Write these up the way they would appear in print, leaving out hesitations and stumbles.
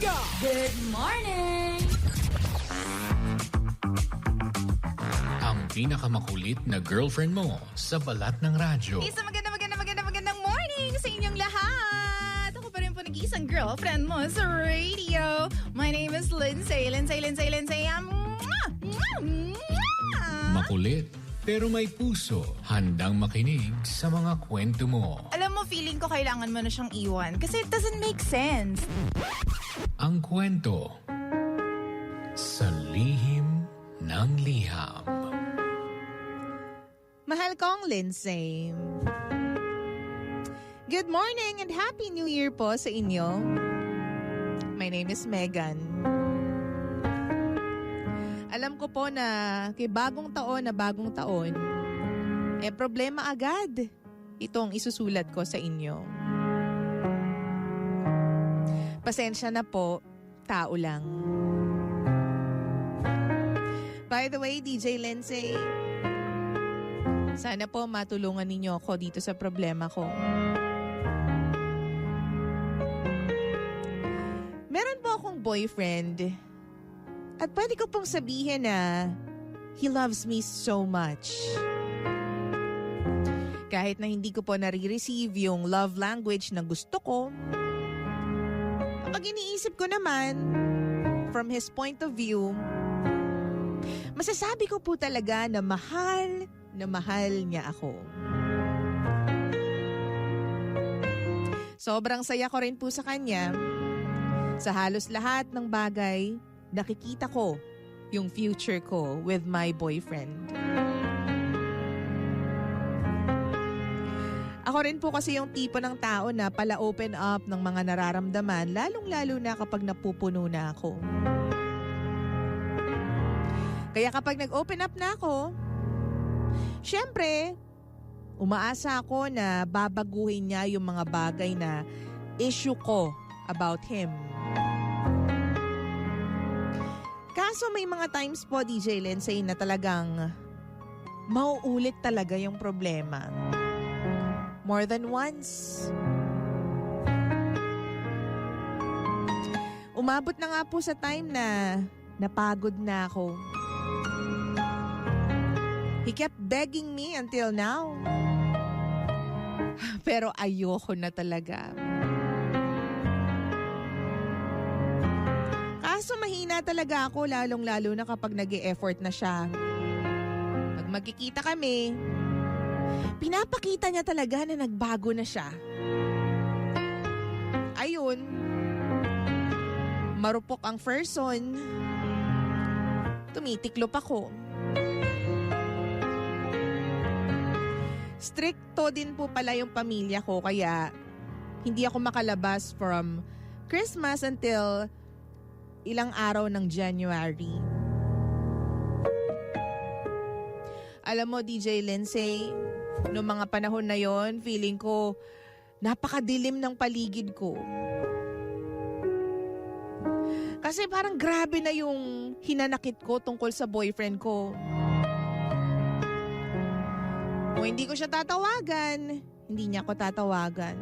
Umaga! Good morning! Ang pinakamakulit na girlfriend mo sa balat ng radyo. Isang magandang morning sa inyong lahat! Ako pa rin po nag-iisang girlfriend mo sa radio. My name is Lindsay. Makulit pero may puso, handang makinig sa mga kwento mo. Alam mo, feeling ko kailangan mo na siyang iwan kasi it doesn't make sense. Ang kwento sa lihim ng liham. Mahal kong Lindsay. Good morning and Happy New Year po sa inyo. My name is Megan. Alam ko po na kay bagong taon, problema agad itong isusulat ko sa inyo. Pasensya na po, tao lang. By the way, DJ Lindsay, sana po matulungan ninyo ako dito sa problema ko. Meron po akong boyfriend at pwede ko pong sabihin na he loves me so much. Kahit na hindi ko po nare-receive yung love language na gusto ko, kapag iniisip ko naman, from his point of view, masasabi ko po talaga na mahal niya ako. Sobrang saya ko rin po sa kanya. Sa halos lahat ng bagay, nakikita ko yung future ko with my boyfriend. Ako rin po kasi yung tipo ng tao na pala open up ng mga nararamdaman, lalong-lalo na kapag napupuno na ako. Kaya kapag nag-open up na ako, syempre, umaasa ako na babaguhin niya yung mga bagay na issue ko about him. Kaso may mga times po, DJ Lindsay, na talagang mauulit talaga yung problema. More than once. Umabot na nga po sa time na napagod na ako. He kept begging me until now. Pero ayoko na talaga. Kaso mahina talaga ako, lalong-lalo na kapag nag-e-effort na siya. Pag magkikita kami, pinapakita niya talaga na nagbago na siya. Ayun, marupok ang person, tumitiklop ako. Stricto din po pala yung pamilya ko, kaya hindi ako makalabas from Christmas until ilang araw ng January. Alam mo, DJ Lindsay, noong mga panahon na yon, feeling ko napakadilim ng paligid ko. Kasi parang grabe na yung hinanakit ko tungkol sa boyfriend ko. Kung hindi ko siya tatawagan, hindi niya ako tatawagan.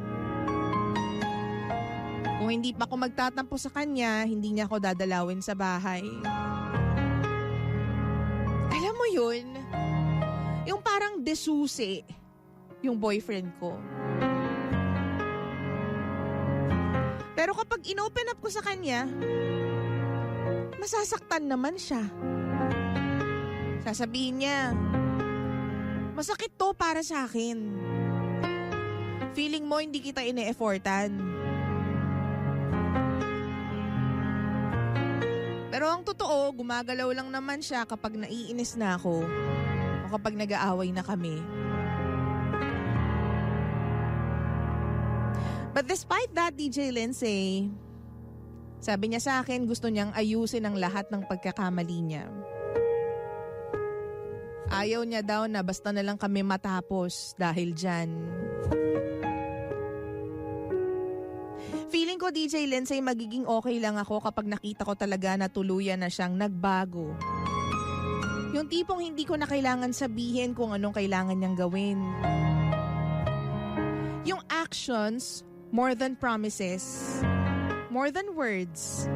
Kung hindi pa ako magtatampo sa kanya, hindi niya ako dadalawin sa bahay. Alam mo yun? Yung parang desusi yung boyfriend ko. Pero kapag inopen up ko sa kanya, masasaktan naman siya. Sasabihin niya, masakit to para sa akin. Feeling mo hindi kita ine-effortan. Pero ang totoo, gumagalaw lang naman siya kapag naiinis na ako o kapag nag-aaway na kami. But despite that, DJ Lindsay, sabi niya sa akin gusto niyang ayusin ang lahat ng pagkakamali niya. Ayaw niya daw na basta na lang kami matapos dahil dyan. Feeling ko, DJ Lindsay, magiging okay lang ako kapag nakita ko talaga na tuluyan na siyang nagbago. Yung tipong hindi ko na kailangan sabihin kung anong kailangan niyang gawin. Yung actions, more than promises, more than words.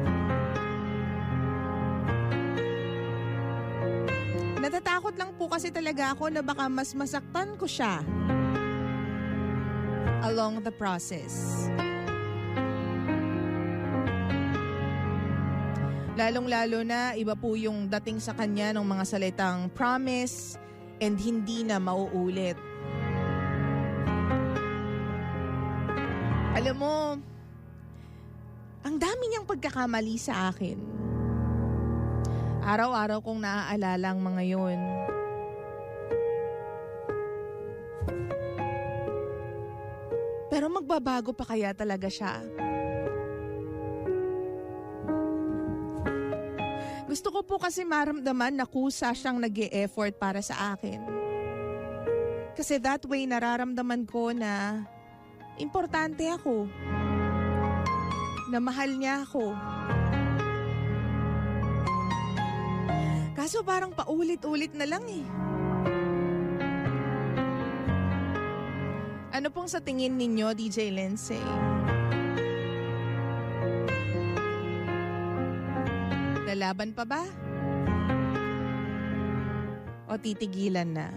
Natatakot lang po kasi talaga ako na baka mas masaktan ko siya along the process. Lalong-lalo na iba po yung dating sa kanya ng mga salitang promise and hindi na mauulit. Alam mo, ang dami niyang pagkakamali sa akin. Araw-araw kong naaalala ang mga yun. Pero magbabago pa kaya talaga siya? Gusto ko po kasi maramdaman na kusa siyang nag-e-effort para sa akin. Kasi that way nararamdaman ko na importante ako. Na mahal niya ako. Kaso parang paulit-ulit na lang eh. Ano pong sa tingin ninyo, DJ Lindsay? Lalaban pa ba? O titigilan na?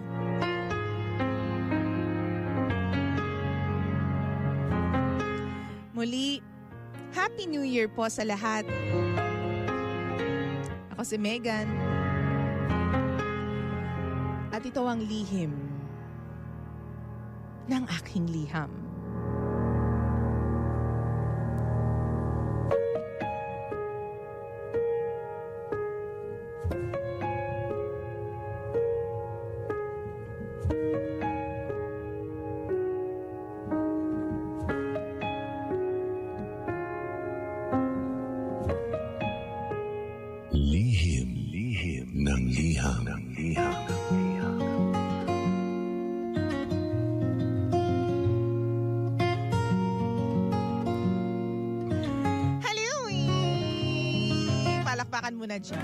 Muli, Happy New Year po sa lahat. Ako si Megan. At ito ang lihim ng aking liham. Lihim ng liham. Palakpakan muna dyan.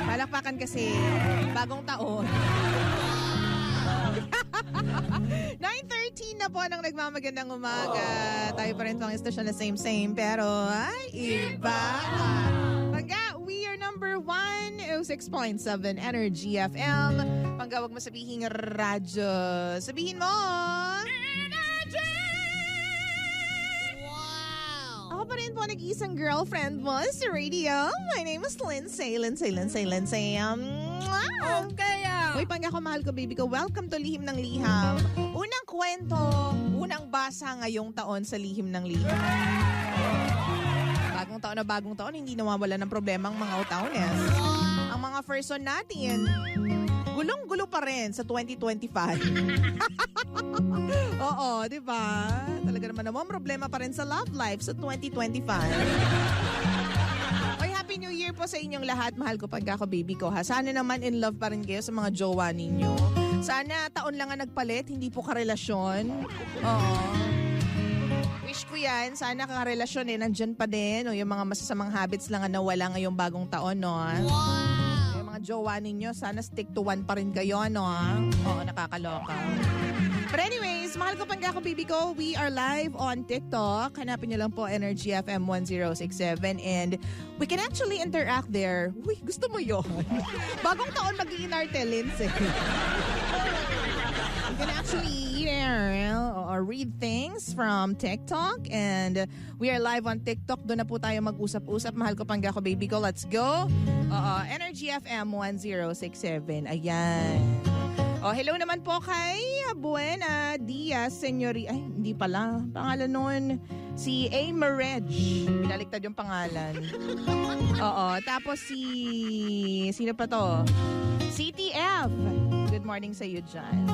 Palakpakan kasi bagong taon. 9:13 na po nang nagmamagandang umaga. Tayo pa rin po ang istasyon na same pero ay iba. Pagka we are number 106.7 Energy FM. Pagka wag mo sabihin radyo, sabihin mo ako pa rin po nag-iisang girlfriend mo sa radio. My name is Lindsay. Okay. Uy, pangga ko, mahal ko, baby ko. Welcome to Lihim ng Liham. Unang kwento, unang basa ngayong taon sa Lihim ng Liham. Bagong taon, hindi nawawala ng problema ang mga utaunes. Ang mga person natin, gulong-gulo pa rin sa 2025. Oo, di ba? Talaga naman problema pa rin sa love life sa 2025. Oy, Happy New Year po sa inyong lahat. Mahal ko pagka ako, baby ko, ha. Sana naman in love pa rin kayo sa mga jowa ninyo. Sana taon lang ang nagpalit, hindi po karelasyon. Oo. Wish ko yan. Sana karelasyon nandyan pa din. O yung mga masasamang habits lang ang nawala ngayong bagong taon, no? Wow! Yung mga jowa ninyo, sana stick to one pa rin kayo, no? Oo, nakakaloka. But anyways, mahal ko pang ako, baby ko, we are live on TikTok. Hanapin niyo lang po Energy FM 1067 and we can actually interact there. Uy, gusto mo yun? Bagong taon mag-iinarte, Lindsay. You can actually or read things from TikTok and we are live on TikTok. Doon na po tayo mag-usap-usap. Mahal ko pang ako, baby ko. Let's go. Energy FM 1067. Ayan. Hello naman po kay Buena Diaz, Senyori. Ay, hindi pala. Pangalan nun, si A. Marej. Pinaliktad yung pangalan. Tapos sino pa to? CTF. Good morning sa iyo dyan.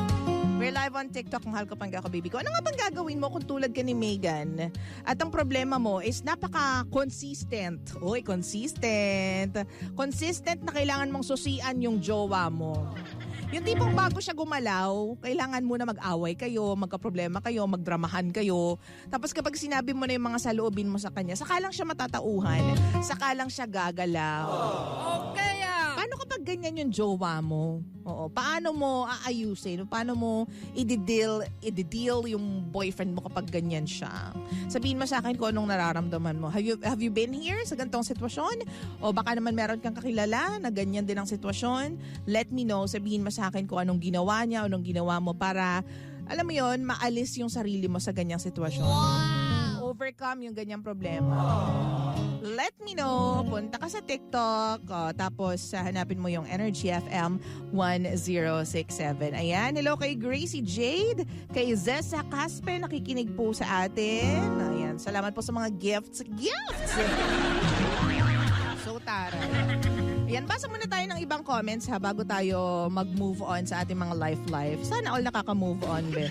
We're live on TikTok. Mahal ko pang ako, baby ko. Ano nga bang gagawin mo kung tulad ka ni Megan? At ang problema mo is napaka-consistent. Uy, consistent. Consistent na kailangan mong susian yung jowa mo. Yung tipong bago siya gumalaw, kailangan muna mag-away kayo, magka-problema kayo, magdramahan kayo. Tapos kapag sinabi mo na yung mga saloobin mo sa kanya, saka lang siya matatauhan, saka lang siya gagalaw. Okay. Paano paano kapag ganyan yung jowa mo? Oo, paano mo aayusin? Paano mo i-deal yung boyfriend mo kapag ganyan siya? Sabihin mo sa akin kung anong nararamdaman mo. Have you been here sa ganitong sitwasyon? O baka naman meron kang kakilala na ganyan din ang sitwasyon? Let me know. Sabihin mo sa akin kung anong ginawa niya, anong ginawa mo para, alam mo yon, maalis yung sarili mo sa ganyang sitwasyon. Overcome yung ganyang problema. Let me know. Punta ka sa TikTok. Tapos hanapin mo yung Energy FM 1067. Ayan. Hello kay Gracie Jade. Kay Zessa Caspe. Nakikinig po sa atin. Ayan. Salamat po sa mga gifts. So, taray. Ayan, basa muna tayo ng ibang comments bago tayo mag-move on sa ating mga life. Sana all nakaka-move on, be.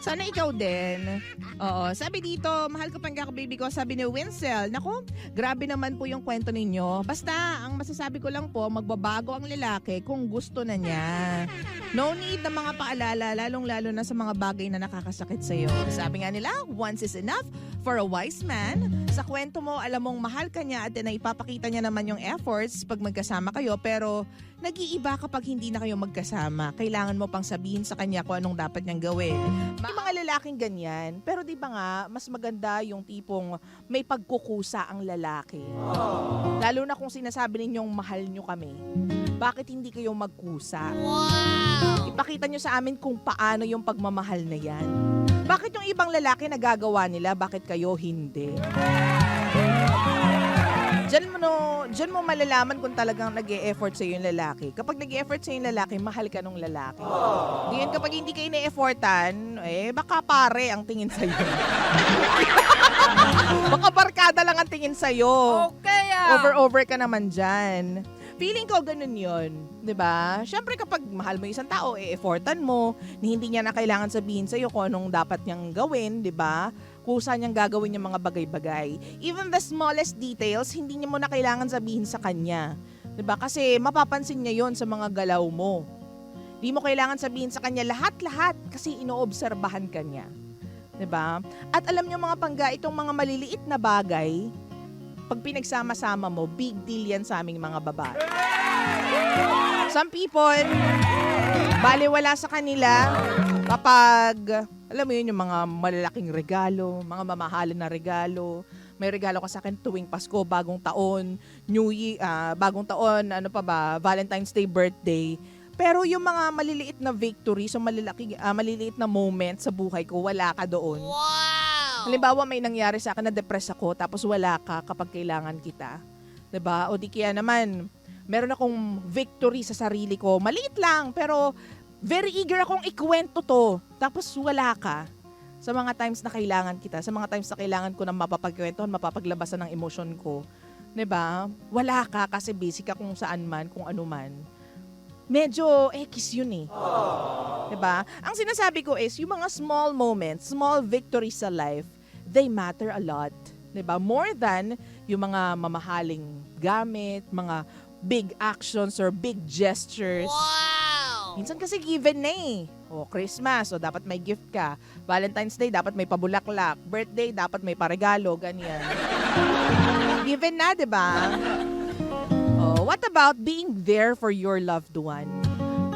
Sana ikaw din. Oo, sabi dito, mahal ko pang baby ko, sabi ni Winsel. Naku, grabe naman po yung kwento ninyo. Basta, ang masasabi ko lang po, magbabago ang lalaki kung gusto na niya. No need na mga paalala, lalong-lalo na sa mga bagay na nakakasakit sa'yo. Sabi nga nila, once is enough for a wise man. Sa kwento mo, alam mong mahal ka niya at ipapakita niya naman yung efforts pag magkasama kayo, pero nag-iiba kapag hindi na kayo magkasama. Kailangan mo pang sabihin sa kanya kung anong dapat niyang gawin. May mga lalaking ganyan, pero di ba nga, mas maganda yung tipong may pagkukusa ang lalaki. Lalo na kung sinasabi ninyong mahal niyo kami. Bakit hindi kayo magkusa? Wow! Ipakita niyo sa amin kung paano yung pagmamahal na yan. Bakit yung ibang lalaki nagagawa nila, bakit kayo hindi? Diyan mo malalaman kung talagang nag-e-effort sa'yo yung lalaki. Kapag nag-e-effort sa'yo yung lalaki, mahal ka nung lalaki. Diyan kapag hindi ka ine-effortan, baka pare ang tingin sa'yo. Baka barkada lang ang tingin sa'yo. Okay. Over ka naman dyan. Feeling ko ganun yun. 'Di ba? Siyempre kapag mahal mo yung isang tao, e-effortan mo, hindi niya na kailangan sabihin sa'yo kung anong dapat niyang gawin, 'di ba? Kusa niyang gagawin yung mga bagay-bagay. Even the smallest details, hindi niya mo na kailangan sabihin sa kanya. 'Di ba? Kasi mapapansin niya yon sa mga galaw mo. Hindi mo kailangan sabihin sa kanya lahat-lahat kasi inoobserbahan ka niya. 'Di ba? At alam niyo mga pangga, itong mga maliliit na bagay, pag pinagsama-sama mo, big deal yan sa aming mga babae. Some people, baliwala sa kanila kapag, alam mo yun, yung mga malalaking regalo, mga mamahalin na regalo. May regalo ka sa akin tuwing Pasko, bagong taon, New Year, bagong taon, Valentine's Day, birthday. Pero yung mga maliliit na victories, so maliliit na moments sa buhay ko, wala ka doon. Wow! Halimbawa, may nangyari sa akin na depress ako, tapos wala ka kapag kailangan kita. 'Di ba? O di kaya naman, meron akong victory sa sarili ko. Maliit lang, pero very eager akong ikwento to. Tapos wala ka. Sa mga times na kailangan kita, sa mga times na kailangan ko na mapapagkwentuhan, mapapaglabasan ng emosyon ko. 'Di ba? Wala ka kasi busy ka kung saan man, kung ano man. Medyo X yun eh. Diba? Ang sinasabi ko is, yung mga small moments, small victories sa life, they matter a lot. Diba? More than yung mga mamahaling gamit, mga big actions or big gestures. Wow! Minsan kasi given na eh. O Christmas, o dapat may gift ka. Valentine's Day, dapat may pabulaklak. Birthday, dapat may paregalo. Ganyan. Given na, diba? What about being there for your loved one?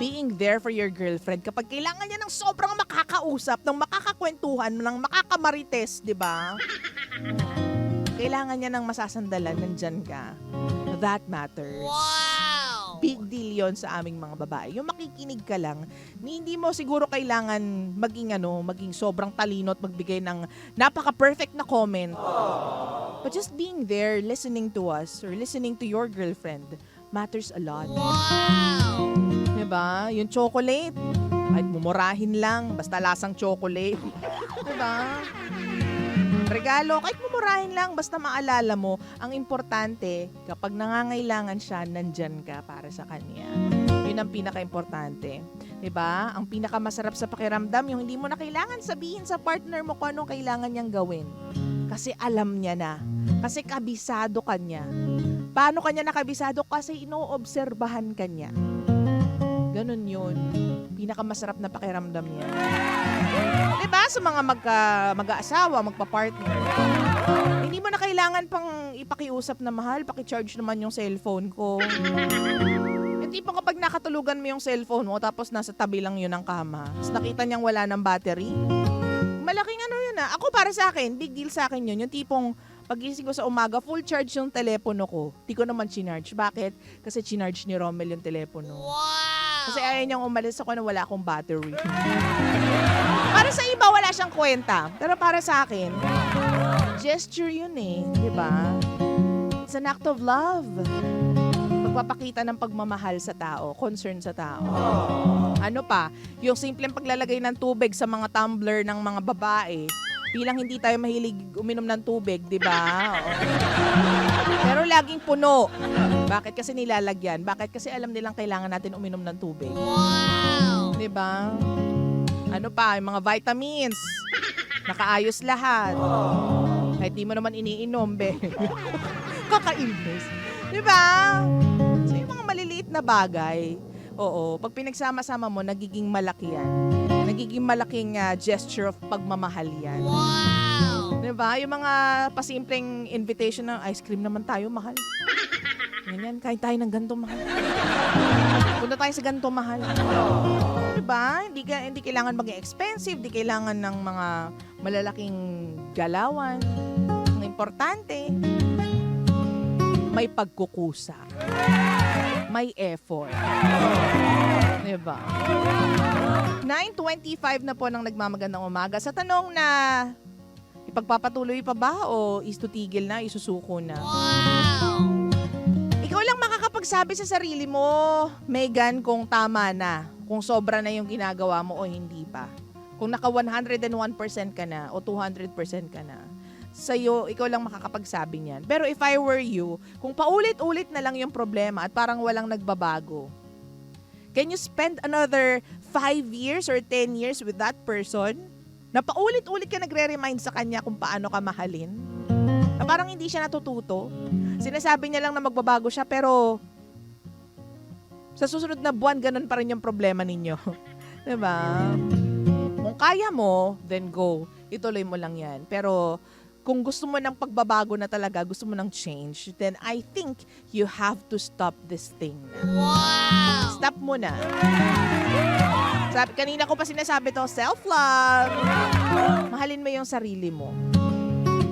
Being there for your girlfriend kapag kailangan niya ng sobrang makakausap, ng makakakwentuhan, ng makakamarites, di ba? Kailangan niya ng masasandalan, nandyan ka. That matters. Wow! Big deal yon sa aming mga babae. Yung makikinig ka lang, hindi mo siguro kailangan maging sobrang talino at magbigay ng napaka-perfect na comment. But just being there, listening to us, or listening to your girlfriend, matters a lot. Wow! Diba? Yung chocolate, kahit mumurahin lang, basta lasang chocolate. Diba? Regalo, kahit mumurahin lang, basta maalala mo, ang importante, kapag nangangailangan siya, nandyan ka para sa kanya. Yun ang pinaka-importante. Diba? Ang pinaka-masarap sa pakiramdam, yung hindi mo na kailangan sabihin sa partner mo kung anong kailangan niyang gawin. Kasi alam niya na. Kasi kabisado ka niya. Paano kanya nakabisado? Kasi inoobserbahan ka niya. Ganun yun. Pinakamasarap na pakiramdam niya. Diba? Sa mga mag-aasawa, magpa-partner. Hindi mo na kailangan pang ipakiusap na mahal, paki-charge naman yung cellphone ko. Yung tipong kapag nakatulugan mo yung cellphone mo tapos nasa tabi lang yun ng kama, tapos nakita niyang wala ng battery, malaking ano yun ah. Ako para sa akin, big deal sa akin yun. Yung tipong pagising ko sa umaga, full charge yung telepono ko. Di ko naman chinarge. Bakit? Kasi chinarge ni Rommel yung telepono. Wow! Kasi ayaw niyang umalis ako na wala akong battery. Para sa iba, wala siyang kwenta. Pero para sa akin, gesture yun eh. Di ba? It's an act of love. Pagpapakita ng pagmamahal sa tao, concern sa tao. Ano pa? Yung simpleng paglalagay ng tubig sa mga tumbler ng mga babae. Bilang hindi tayo mahilig uminom ng tubig, di ba? Pero laging puno. Bakit kasi nilalagyan? Bakit kasi alam nilang kailangan natin uminom ng tubig? Wow! Di ba? Ano pa? Yung mga vitamins. Nakaayos lahat. Kahit di mo naman iniinom, be. Kakainis. Di ba? So yung mga maliliit na bagay, oo, pag pinagsama-sama mo, nagiging malaki yan. Nagiging malaking gesture of pagmamahal yan. Wow! Diba? Yung mga pasimpleng invitation ng ice cream naman tayo, mahal. Ganyan, kain tayo ng ganito, mahal. Punta tayo sa ganito, mahal. Diba? Hindi kailangan maging expensive, hindi kailangan ng mga malalaking galawan. Ang importante, may pagkukusa. May effort. Diba? 9:25 na po ng nagmamagandang umaga. Sa tanong na ipagpapatuloy pa ba o istutigil na, isusuko na? Wow! Ikaw lang makakapagsabi sa sarili mo, Megan, kung tama na. Kung sobra na yung ginagawa mo o hindi pa. Kung naka 101% ka na o 200% ka na. Sa'yo, ikaw lang makakapagsabi niyan. Pero if I were you, kung paulit-ulit na lang yung problema at parang walang nagbabago, can you spend another 5 years or 10 years with that person? Na paulit-ulit ka nagre-remind sa kanya kung paano ka mahalin? Na parang hindi siya natututo? Sinasabi niya lang na magbabago siya pero sa susunod na buwan, ganun pa rin yung problema ninyo. Diba? Kung kaya mo, then go. Ituloy mo lang yan. Pero kung gusto mo ng pagbabago na talaga, gusto mo ng change, then I think you have to stop this thing na. Wow! Stop mo na. Kanina ko pa sinasabi to, self-love. Mahalin mo yung sarili mo.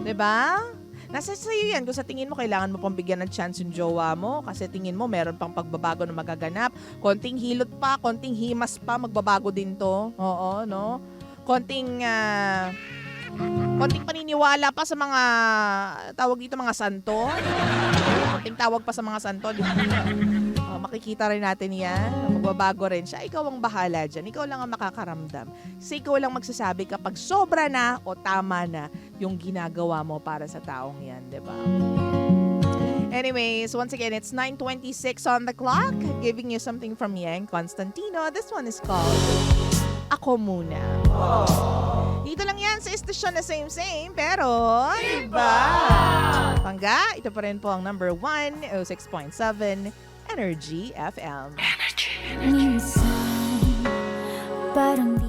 'Di ba? Nasa sa'yo yan. Kung sa tingin mo, kailangan mo pang bigyan ng chance yung jowa mo kasi tingin mo, meron pang pagbabago na magaganap. Konting hilot pa, konting himas pa, magbabago din to. Oo, no? Konting paniniwala pa sa mga tawag dito, mga santo. Konting tawag pa sa mga santo. Makikita rin natin yan. Magbabago rin siya. Ikaw ang bahala dyan. Ikaw lang ang makakaramdam. Kasi ikaw lang magsasabi kapag sobra na o tama na yung ginagawa mo para sa taong yan. Diba? Anyways, once again, it's 9:26 on the clock. Giving you something from Yang Constantino. This one is called Ako Muna. Dito lang yan sa istasyon na same, pero iba. Pangga, ito pa rin po ang number 1, 06.7, Energy FM. Minsan, parang di